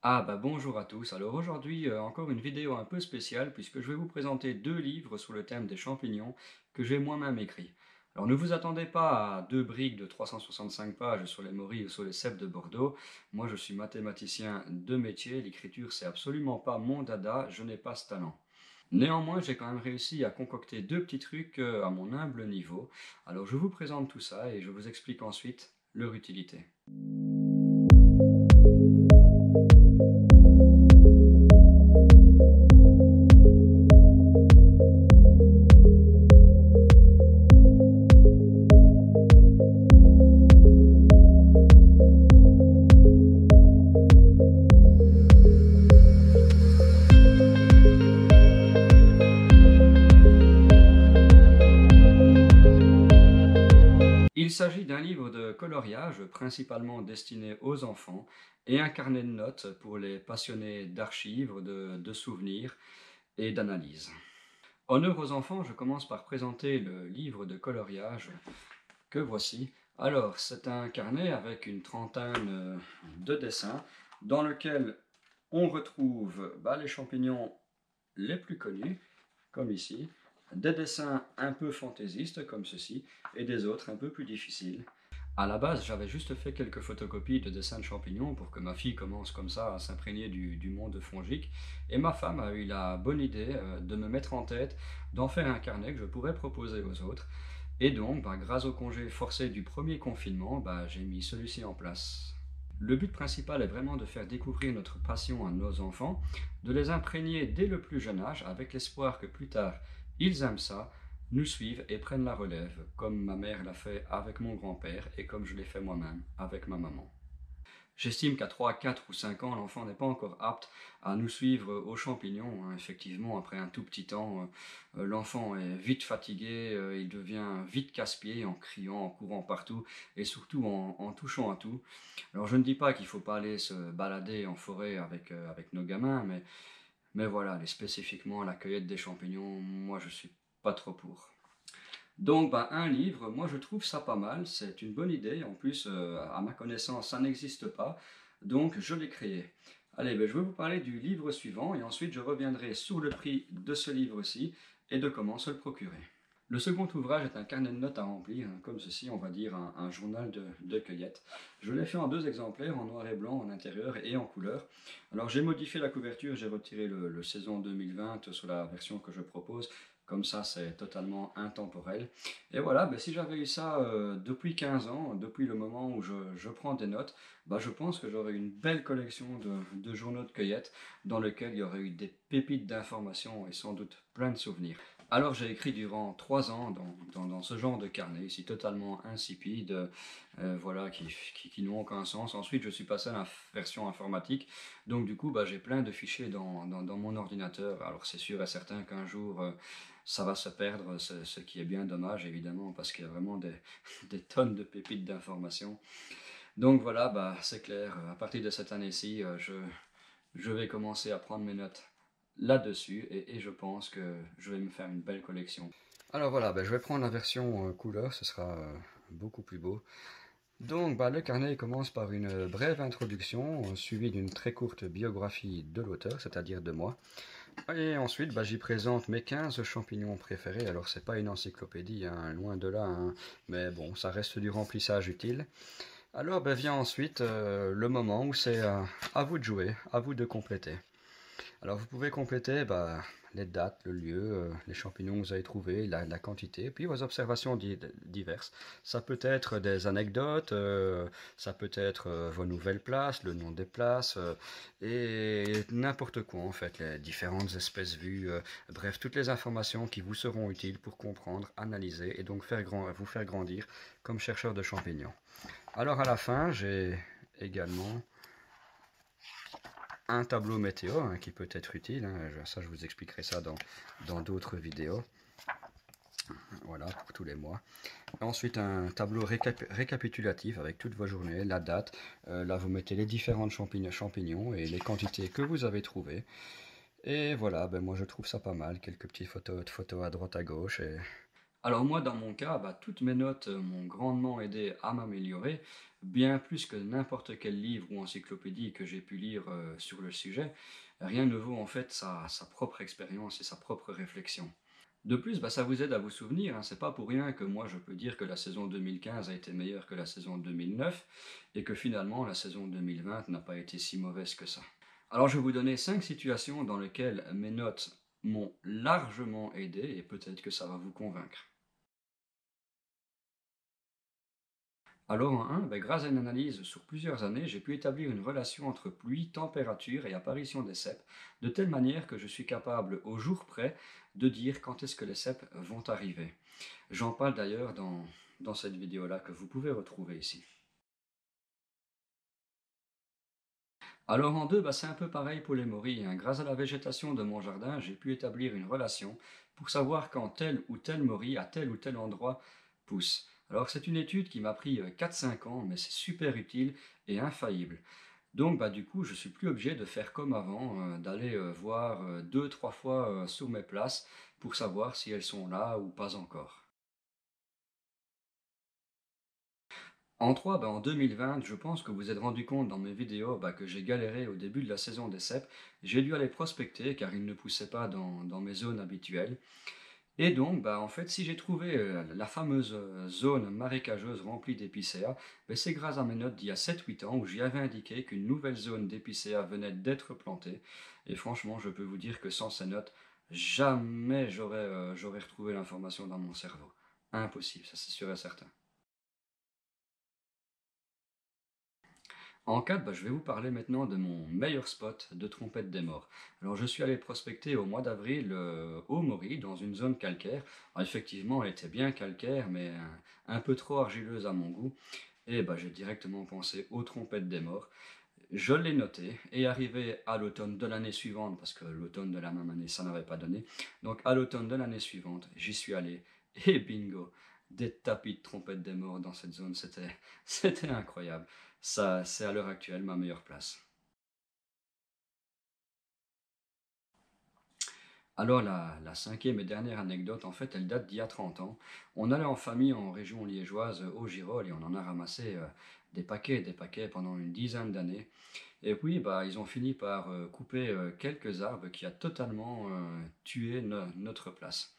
Ah bah bonjour à tous, alors aujourd'hui encore une vidéo un peu spéciale puisque je vais vous présenter deux livres sur le thème des champignons que j'ai moi-même écrits. Alors ne vous attendez pas à deux briques de 365 pages sur les morilles ou sur les cèpes de Bordeaux. Moi je suis mathématicien de métier, l'écriture c'est absolument pas mon dada, je n'ai pas ce talent. Néanmoins j'ai quand même réussi à concocter deux petits trucs à mon humble niveau. Alors je vous présente tout ça et je vous explique ensuite leur utilité. Il s'agit d'un livre de coloriage principalement destiné aux enfants et un carnet de notes pour les passionnés d'archives, de souvenirs et d'analyse. Honneur aux enfants, je commence par présenter le livre de coloriage que voici. Alors, c'est un carnet avec une trentaine de dessins dans lequel on retrouve les champignons les plus connus, comme ici, des dessins un peu fantaisistes comme ceci, et des autres un peu plus difficiles. À la base, j'avais juste fait quelques photocopies de dessins de champignons pour que ma fille commence comme ça à s'imprégner du monde fongique. Et ma femme a eu la bonne idée de me mettre en tête d'en faire un carnet que je pourrais proposer aux autres. Et donc, grâce au congé forcé du premier confinement, j'ai mis celui-ci en place. Le but principal est vraiment de faire découvrir notre passion à nos enfants, de les imprégner dès le plus jeune âge avec l'espoir que plus tard ils aiment ça, nous suivent et prennent la relève, comme ma mère l'a fait avec mon grand-père et comme je l'ai fait moi-même avec ma maman. J'estime qu'à 3, 4 ou 5 ans, l'enfant n'est pas encore apte à nous suivre aux champignons, hein. Effectivement, après un tout petit temps, l'enfant est vite fatigué, il devient vite casse-pied en criant, en courant partout et surtout en touchant à tout. Alors je ne dis pas qu'il ne faut pas aller se balader en forêt avec nos gamins, mais voilà, aller spécifiquement à la cueillette des champignons, moi je suis pas trop pour. Donc, un livre, moi je trouve ça pas mal, c'est une bonne idée. En plus, à ma connaissance, ça n'existe pas, donc je l'ai créé. Allez, je vais vous parler du livre suivant et ensuite je reviendrai sur le prix de ce livre-ci et de comment se le procurer. Le second ouvrage est un carnet de notes à remplir, hein, comme ceci, on va dire un journal de cueillette. Je l'ai fait en deux exemplaires, en noir et blanc en intérieur et en couleur. Alors j'ai modifié la couverture, j'ai retiré le saison 2020 sur la version que je propose. Comme ça, c'est totalement intemporel. Et voilà, si j'avais eu ça depuis 15 ans, depuis le moment où je prends des notes, je pense que j'aurais une belle collection de journaux de cueillette dans lequel il y aurait eu des pépites d'informations et sans doute plein de souvenirs. Alors j'ai écrit durant 3 ans dans ce genre de carnet, ici totalement insipide, voilà, qui n'ont aucun sens. Ensuite je suis passé à la version informatique, donc du coup j'ai plein de fichiers dans mon ordinateur. Alors c'est sûr et certain qu'un jour ça va se perdre, ce qui est bien dommage évidemment, parce qu'il y a vraiment des tonnes de pépites d'informations. Donc voilà, c'est clair, à partir de cette année-ci, je vais commencer à prendre mes notes là-dessus et je pense que je vais me faire une belle collection. Alors voilà, je vais prendre la version couleur, ce sera beaucoup plus beau. Donc le carnet commence par une brève introduction suivie d'une très courte biographie de l'auteur, c'est-à-dire de moi. Et ensuite j'y présente mes 15 champignons préférés. Alors c'est pas une encyclopédie, hein, loin de là, hein, mais bon, ça reste du remplissage utile. Alors vient ensuite le moment où c'est à vous de jouer, à vous de compléter. Alors vous pouvez compléter les dates, le lieu, les champignons que vous avez trouvés, la quantité, puis vos observations diverses. Ça peut être des anecdotes, ça peut être vos nouvelles places, le nom des places, et n'importe quoi en fait, les différentes espèces vues, bref, toutes les informations qui vous seront utiles pour comprendre, analyser et donc vous faire grandir comme chercheur de champignons. Alors à la fin, j'ai également un tableau météo hein, qui peut être utile, hein. Ça je vous expliquerai ça dans d'autres vidéos, voilà, pour tous les mois. Ensuite un tableau récapitulatif avec toutes vos journées, la date, là vous mettez les différentes champignons et les quantités que vous avez trouvées. Et voilà, moi je trouve ça pas mal, quelques petites photos à droite à gauche, et Alors moi, dans mon cas, toutes mes notes m'ont grandement aidé à m'améliorer, bien plus que n'importe quel livre ou encyclopédie que j'ai pu lire sur le sujet. Rien ne vaut en fait sa propre expérience et sa propre réflexion. De plus, ça vous aide à vous souvenir, hein, c'est pas pour rien que moi je peux dire que la saison 2015 a été meilleure que la saison 2009 et que finalement la saison 2020 n'a pas été si mauvaise que ça. Alors je vais vous donner 5 situations dans lesquelles mes notes m'ont largement aidé et peut-être que ça va vous convaincre. Alors en 1, grâce à une analyse sur plusieurs années, j'ai pu établir une relation entre pluie, température et apparition des cèpes, de telle manière que je suis capable, au jour près, de dire quand est-ce que les cèpes vont arriver. J'en parle d'ailleurs dans cette vidéo-là que vous pouvez retrouver ici. Alors en 2, c'est un peu pareil pour les morilles, hein. Grâce à la végétation de mon jardin, j'ai pu établir une relation pour savoir quand tel ou tel morille à tel ou tel endroit pousse. Alors c'est une étude qui m'a pris 4-5 ans, mais c'est super utile et infaillible. Donc du coup, je suis plus obligé de faire comme avant, d'aller voir 2-3 fois sur mes places pour savoir si elles sont là ou pas encore. En 3, en 2020, je pense que vous êtes rendu compte dans mes vidéos que j'ai galéré au début de la saison des cèpes. J'ai dû aller prospecter car ils ne poussaient pas dans mes zones habituelles. Et donc, en fait, si j'ai trouvé la fameuse zone marécageuse remplie d'épicéas, c'est grâce à mes notes d'il y a 7-8 ans où j'y avais indiqué qu'une nouvelle zone d'épicéas venait d'être plantée. Et franchement, je peux vous dire que sans ces notes, jamais j'aurais retrouvé l'information dans mon cerveau. Impossible, ça c'est sûr et certain. En 4, je vais vous parler maintenant de mon meilleur spot de trompette des morts. Alors je suis allé prospecter au mois d'avril au Maury, dans une zone calcaire. Alors, effectivement, elle était bien calcaire, mais un peu trop argileuse à mon goût. Et j'ai directement pensé aux trompettes des morts. Je l'ai noté, et arrivé à l'automne de l'année suivante, parce que l'automne de la même année, ça n'avait pas donné. Donc à l'automne de l'année suivante, j'y suis allé, et bingo, des tapis de trompettes des morts dans cette zone, c'était incroyable. Ça, c'est à l'heure actuelle ma meilleure place. Alors la cinquième et dernière anecdote, en fait, elle date d'il y a 30 ans. On allait en famille en région liégeoise au Girol et on en a ramassé des paquets et des paquets pendant une dizaine d'années. Et puis, ils ont fini par couper quelques arbres qui a totalement tué notre place.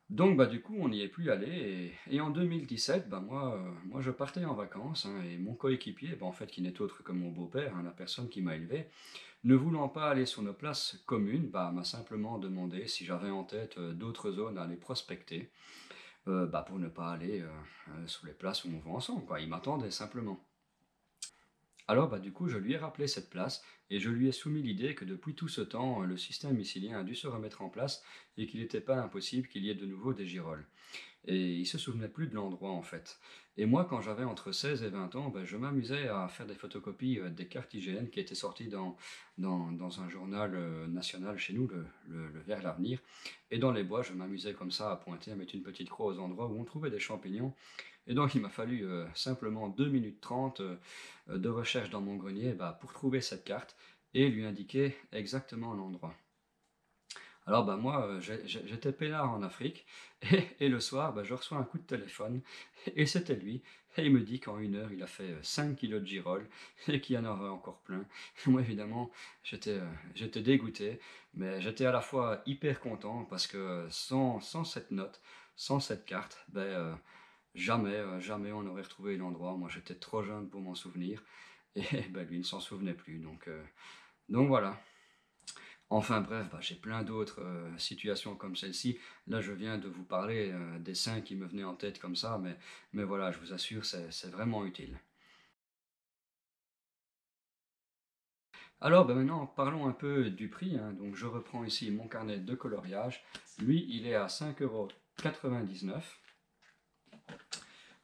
Donc, du coup, on n'y est plus allé. Et en 2017, moi, je partais en vacances, hein, et mon coéquipier, en fait, qui n'est autre que mon beau-père, hein, la personne qui m'a élevé, ne voulant pas aller sur nos places communes, m'a simplement demandé si j'avais en tête d'autres zones à aller prospecter, pour ne pas aller sur les places où on va ensemble, quoi. Il m'attendait simplement. Alors, du coup, je lui ai rappelé cette place et je lui ai soumis l'idée que depuis tout ce temps, le système mycélien a dû se remettre en place et qu'il n'était pas impossible qu'il y ait de nouveau des girolles. Et il se souvenait plus de l'endroit en fait. Et moi, quand j'avais entre 16 et 20 ans, je m'amusais à faire des photocopies des cartes IGN qui étaient sorties dans un journal national chez nous, le Vers l'Avenir. Et dans les bois, je m'amusais comme ça à pointer, à mettre une petite croix aux endroits où on trouvait des champignons. Et donc, il m'a fallu simplement 2 minutes 30 de recherche dans mon grenier pour trouver cette carte et lui indiquer exactement l'endroit. Alors moi, j'étais peinard en Afrique, et le soir, je reçois un coup de téléphone, et c'était lui, et il me dit qu'en 1 heure, il a fait 5 kilos de girolles, et qu'il y en aurait encore plein. Moi, évidemment, j'étais dégoûté, mais j'étais à la fois hyper content, parce que sans cette note, sans cette carte, jamais on n'aurait retrouvé l'endroit. Moi, j'étais trop jeune pour m'en souvenir, et lui ne s'en souvenait plus, donc voilà. Enfin bref, j'ai plein d'autres situations comme celle-ci. Là, je viens de vous parler des 5 qui me venaient en tête comme ça, mais voilà, je vous assure, c'est vraiment utile. Alors maintenant, parlons un peu du prix, hein. Donc je reprends ici mon carnet de coloriage. Lui, il est à 5,99 €.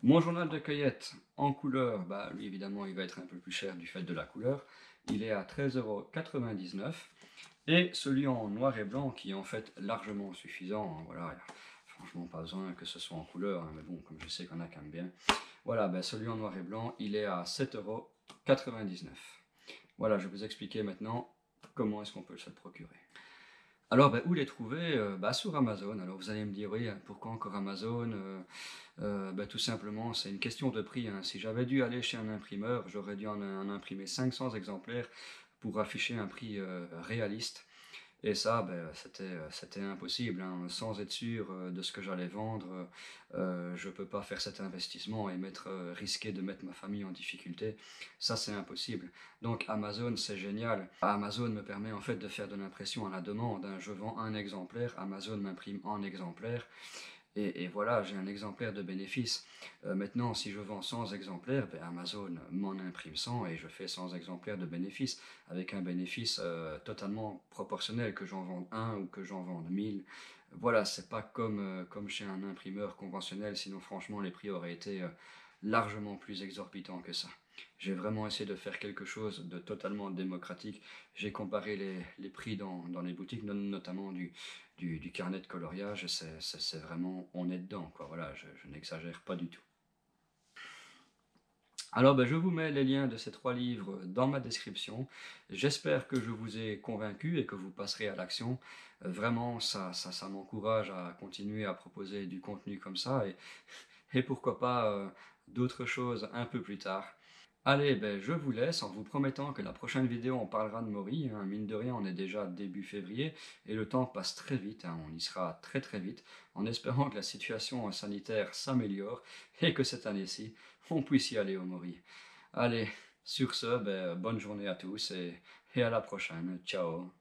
Mon journal de cueillette en couleur, lui évidemment, il va être un peu plus cher du fait de la couleur. Il est à 13,99 €. Et celui en noir et blanc qui est en fait largement suffisant, hein. Voilà, il n'y a franchement pas besoin que ce soit en couleur, hein, mais bon, comme je sais qu'on a quand même bien. Voilà, celui en noir et blanc, il est à 7,99 €. Voilà, je vais vous expliquer maintenant comment est-ce qu'on peut se le procurer. Alors, où les trouver? Sur Amazon. Alors vous allez me dire: «Oui, pourquoi encore Amazon?» Tout simplement, c'est une question de prix, hein. Si j'avais dû aller chez un imprimeur, j'aurais dû en imprimer 500 exemplaires pour afficher un prix, réaliste. Et ça, c'était impossible, hein. Sans être sûr de ce que j'allais vendre, je peux pas faire cet investissement et risquer de mettre ma famille en difficulté. Ça, c'est impossible. Donc Amazon, c'est génial. Amazon me permet en fait de faire de l'impression à la demande, hein. Je vends un exemplaire, Amazon m'imprime en exemplaire. Et voilà, j'ai un exemplaire de bénéfice. Maintenant, si je vends 100 exemplaires, Amazon m'en imprime 100 et je fais 100 exemplaires de bénéfice, avec un bénéfice totalement proportionnel, que j'en vende un ou que j'en vende 1000. Voilà, c'est pas comme chez un imprimeur conventionnel, sinon franchement les prix auraient été largement plus exorbitants que ça. J'ai vraiment essayé de faire quelque chose de totalement démocratique. J'ai comparé les prix dans les boutiques, notamment du carnet de coloriage, c'est vraiment, on est dedans, quoi. Voilà, je n'exagère pas du tout. Alors, je vous mets les liens de ces 3 livres dans ma description. J'espère que je vous ai convaincu et que vous passerez à l'action. Vraiment, ça m'encourage à continuer à proposer du contenu comme ça et pourquoi pas d'autres choses un peu plus tard. Allez, je vous laisse en vous promettant que la prochaine vidéo, on parlera de Maury, hein. Mine de rien, on est déjà début février et le temps passe très vite, hein. On y sera très très vite, en espérant que la situation sanitaire s'améliore et que cette année-ci, on puisse y aller au Maury. Allez, sur ce, bonne journée à tous et à la prochaine. Ciao.